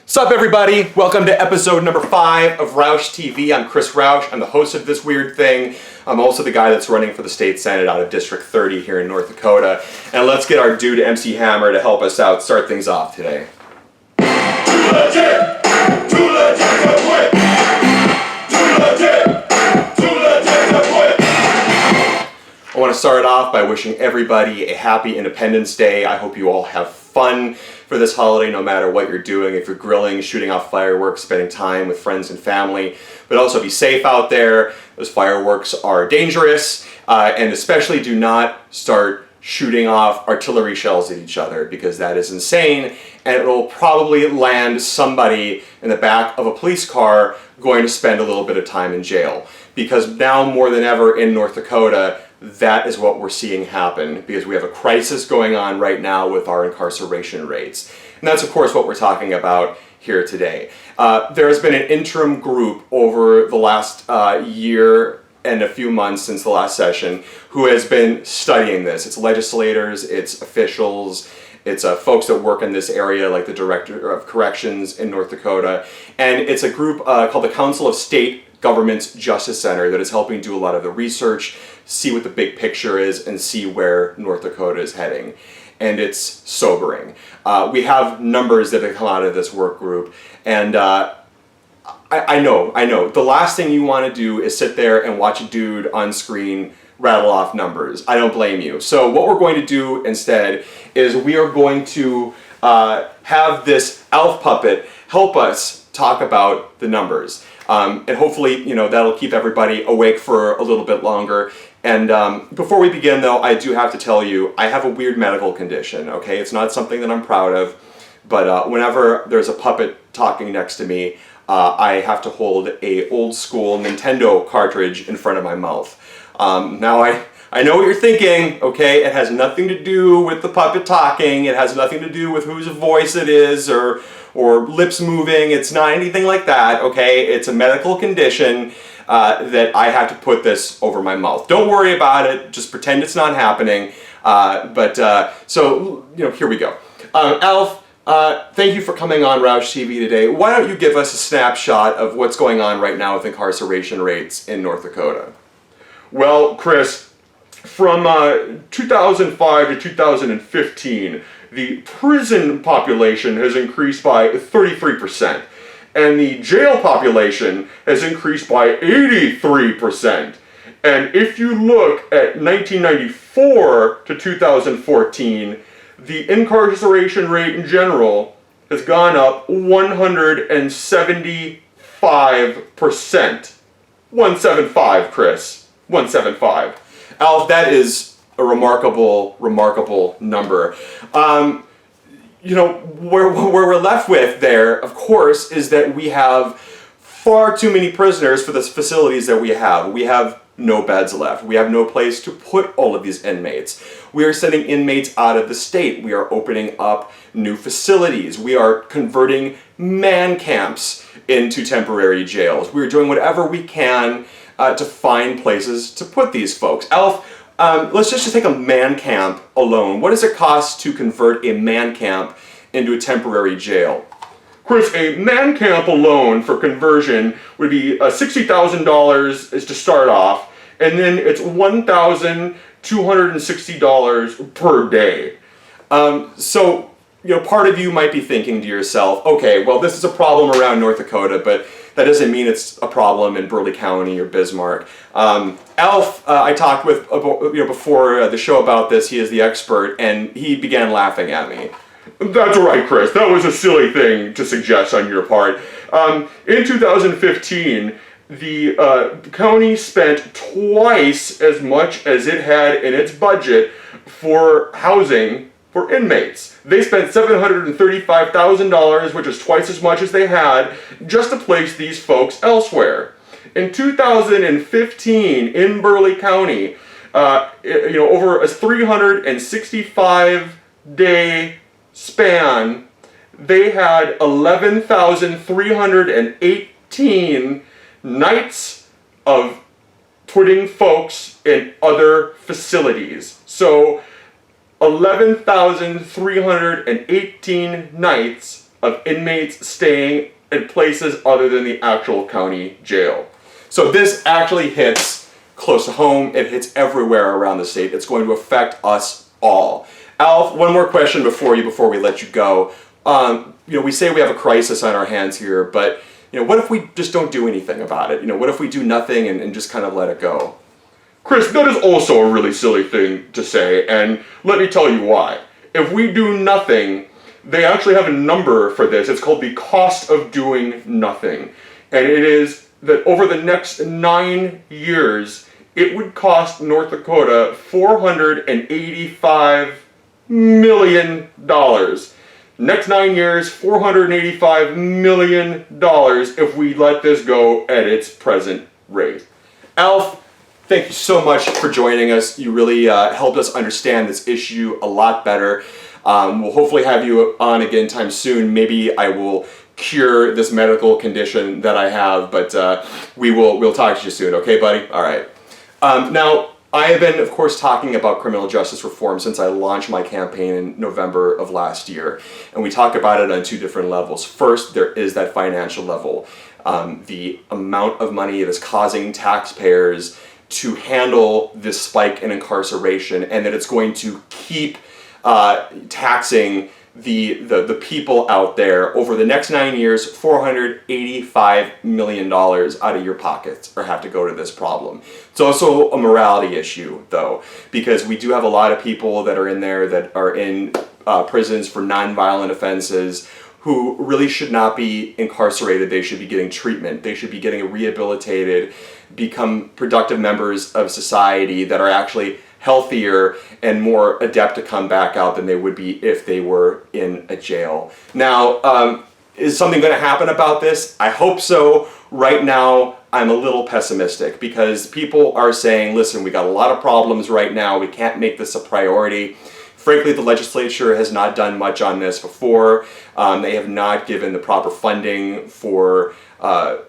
What's up, everybody? Welcome to episode number 5 of Rausch TV. I'm Chris Rausch. I'm the host of this weird thing. I'm also the guy that's running for the state senate out of District 30 here in North Dakota. And let's get our dude MC Hammer to help us out, start things off today. Too legit to quit. Too legit to quit. I want to start off by wishing everybody a happy Independence Day. I hope you all have fun for this holiday, no matter what you're doing. If you're grilling, shooting off fireworks, spending time with friends and family, but also be safe out there. Those fireworks are dangerous, and especially do not start shooting off artillery shells at each other, because that is insane, and it will probably land somebody in the back of a police car going to spend a little bit of time in jail. Because now more than ever in North Dakota, that is what we're seeing happen, because we have a crisis going on right now with our incarceration rates. And that's, of course, what we're talking about here today. There has been an interim group over the last year and a few months since the last session who has been studying this. It's legislators, it's officials, it's folks that work in this area, like the Director of Corrections in North Dakota. And it's a group called the Council of State Government's Justice Center that is helping do a lot of the research, see what the big picture is, and see where North Dakota is heading. And it's sobering. We have numbers that have come out of this work group, and I know. The last thing you want to do is sit there and watch a dude on screen rattle off numbers. I don't blame you. So what we're going to do instead is we are going to have this elf puppet help us talk about the numbers. And hopefully, that'll keep everybody awake for a little bit longer. And before we begin, though, I do have to tell you, I have a weird medical condition, okay? It's not something that I'm proud of, but whenever there's a puppet talking next to me, I have to hold a old school Nintendo cartridge in front of my mouth. Now, I know what you're thinking, okay? It has nothing to do with the puppet talking. It has nothing to do with whose voice it is or lips moving. It's not anything like that, okay? It's a medical condition that I have to put this over my mouth. Don't worry about it. Just pretend it's not happening. So here we go. Alf, thank you for coming on Rausch TV today. Why don't you give us a snapshot of what's going on right now with incarceration rates in North Dakota? Well, Chris, from 2005 to 2015, the prison population has increased by 33%, and the jail population has increased by 83%. And if you look at 1994 to 2014, the incarceration rate in general has gone up 175%. 175, Chris. 175. Alf, that is a remarkable number. Where we're left with there, of course, is that we have far too many prisoners for the facilities that we have. We have no beds left. We have no place to put all of these inmates. We are sending inmates out of the state. We are opening up new facilities. We are converting man camps into temporary jails. We are doing whatever we can to find places to put these folks. Alf, let's just take a man camp alone. What does it cost to convert a man camp into a temporary jail? Chris, a man camp alone for conversion would be $60,000 is to start off, and then it's $1,260 per day. So, part of you might be thinking to yourself, okay, well, this is a problem around North Dakota, but that doesn't mean it's a problem in Burleigh County or Bismarck. Alf, I talked with before the show about this. He is the expert, and he began laughing at me. That's right, Chris. That was a silly thing to suggest on your part. In 2015, the county spent twice as much as it had in its budget for housing for inmates. They spent $735,000, which is twice as much as they had, just to place these folks elsewhere. In 2015, in Burleigh County, over a 365-day span, they had 11,318 nights of putting folks in other facilities. So 11,318 nights of inmates staying in places other than the actual county jail. So this actually hits close to home. It hits everywhere around the state. It's going to affect us all. Alf, one more question before we let you go. We say we have a crisis on our hands here, but what if we just don't do anything about it? What if we do nothing and just kind of let it go? Chris, that is also a really silly thing to say, and let me tell you why. If we do nothing, they actually have a number for this. It's called the cost of doing nothing. And it is that over the next 9 years, it would cost North Dakota $485 million. Next 9 years, $485 million if we let this go at its present rate. Alf, thank you so much for joining us. You really helped us understand this issue a lot better. We'll hopefully have you on again time soon. Maybe I will cure this medical condition that I have, but we'll talk to you soon. Okay, buddy? All right. Now, I have been, of course, talking about criminal justice reform since I launched my campaign in November of last year. And we talk about it on two different levels. First, there is that financial level. The amount of money that is causing taxpayers to handle this spike in incarceration, and that it's going to keep taxing the people out there over the next 9 years. $485 million out of your pockets or have to go to this problem. It's also a morality issue, though, because we do have a lot of people that are in there that are in prisons for nonviolent offenses who really should not be incarcerated. They should be getting treatment. They should be getting rehabilitated, become productive members of society that are actually healthier and more adept to come back out than they would be if they were in a jail. Now, is something going to happen about this? I hope so. Right now, I'm a little pessimistic because people are saying, listen, we got a lot of problems right now. We can't make this a priority. Frankly, the legislature has not done much on this before. They have not given the proper funding for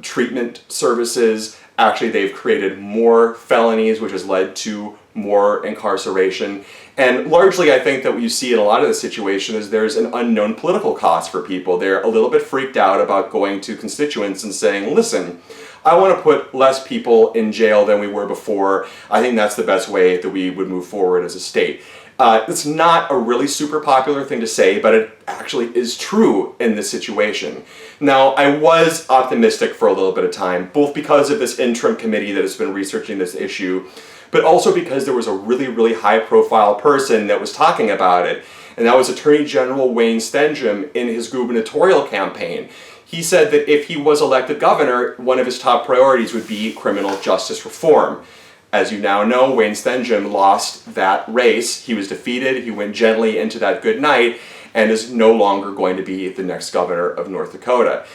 treatment services. Actually, they've created more felonies, which has led to more incarceration. And largely, I think that what you see in a lot of the situation is there's an unknown political cost for people. They're a little bit freaked out about going to constituents and saying, listen, I want to put less people in jail than we were before. I think that's the best way that we would move forward as a state. It's not a really super popular thing to say, but it actually is true in this situation. Now, I was optimistic for a little bit of time, both because of this interim committee that has been researching this issue, but also because there was a really, really high-profile person that was talking about it, and that was Attorney General Wayne Stenjum in his gubernatorial campaign. He said that if he was elected governor, one of his top priorities would be criminal justice reform. As you now know, Wayne Stenjum lost that race. He was defeated. He went gently into that good night and is no longer going to be the next governor of North Dakota.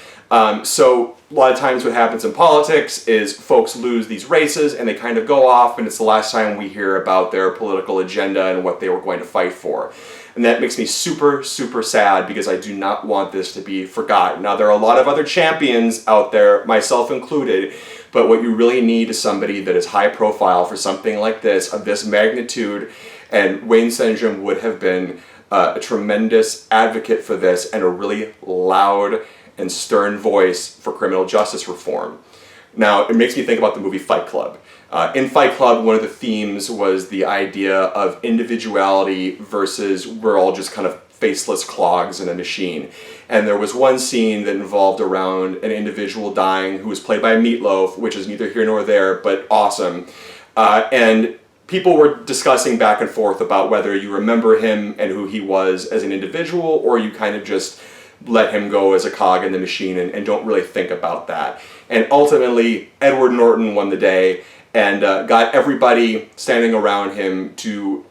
So a lot of times what happens in politics is folks lose these races and they kind of go off, and it's the last time we hear about their political agenda and what they were going to fight for. And that makes me super, super sad because I do not want this to be forgotten. Now, there are a lot of other champions out there, myself included, but what you really need is somebody that is high profile for something like this, of this magnitude, and Wayne Stenjum would have been a tremendous advocate for this and a really loud and stern voice for criminal justice reform. Now, it makes me think about the movie Fight Club. In Fight Club, one of the themes was the idea of individuality versus we're all just kind of faceless clogs in a machine. And there was one scene that involved around an individual dying who was played by Meatloaf, which is neither here nor there, but awesome. And people were discussing back and forth about whether you remember him and who he was as an individual, or you kind of just let him go as a cog in the machine and don't really think about that. And ultimately, Edward Norton won the day and got everybody standing around him to,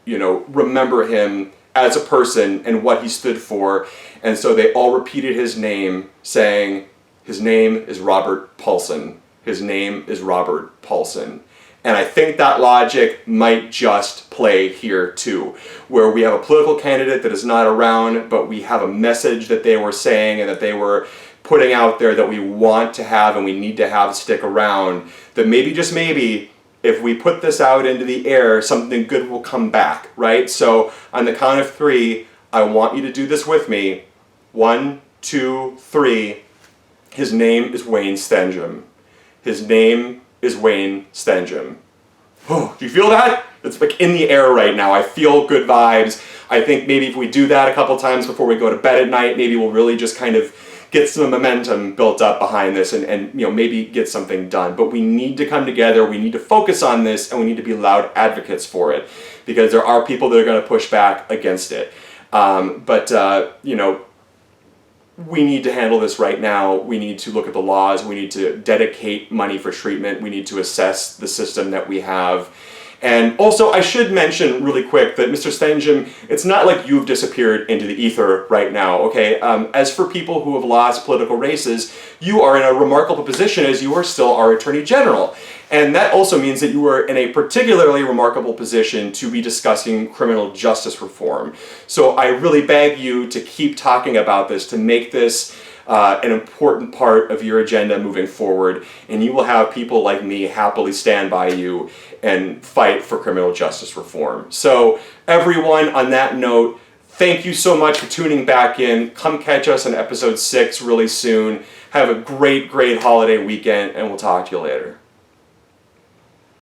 remember him as a person and what he stood for. And so they all repeated his name, saying, his name is Robert Paulson. His name is Robert Paulson. And I think that logic might just play here too, where we have a political candidate that is not around, but we have a message that they were saying and that they were putting out there that we want to have and we need to have stick around, that maybe, just maybe, if we put this out into the air, something good will come back, right? So on the count of three, I want you to do this with me. 1, 2, 3. His name is Wayne Stenjum. His name is Wayne Stenjum. Oh, do you feel that? It's like in the air right now. I feel good vibes. I think maybe if we do that a couple times before we go to bed at night, maybe we'll really just kind of get some momentum built up behind this and maybe get something done. But we need to come together, we need to focus on this, and we need to be loud advocates for it, because there are people that are going to push back against it. We need to handle this right now. We need to look at the laws. We need to dedicate money for treatment. We need to assess the system that we have. And also, I should mention really quick that Mr. Stenjum, it's not like you've disappeared into the ether right now, okay? As for people who have lost political races, you are in a remarkable position as you are still our Attorney General. And that also means that you are in a particularly remarkable position to be discussing criminal justice reform. So I really beg you to keep talking about this, to make this an important part of your agenda moving forward, and you will have people like me happily stand by you and fight for criminal justice reform. So everyone, on that note, thank you so much for tuning back in. Come catch us on episode 6 really soon. Have a great, great holiday weekend, and we'll talk to you later.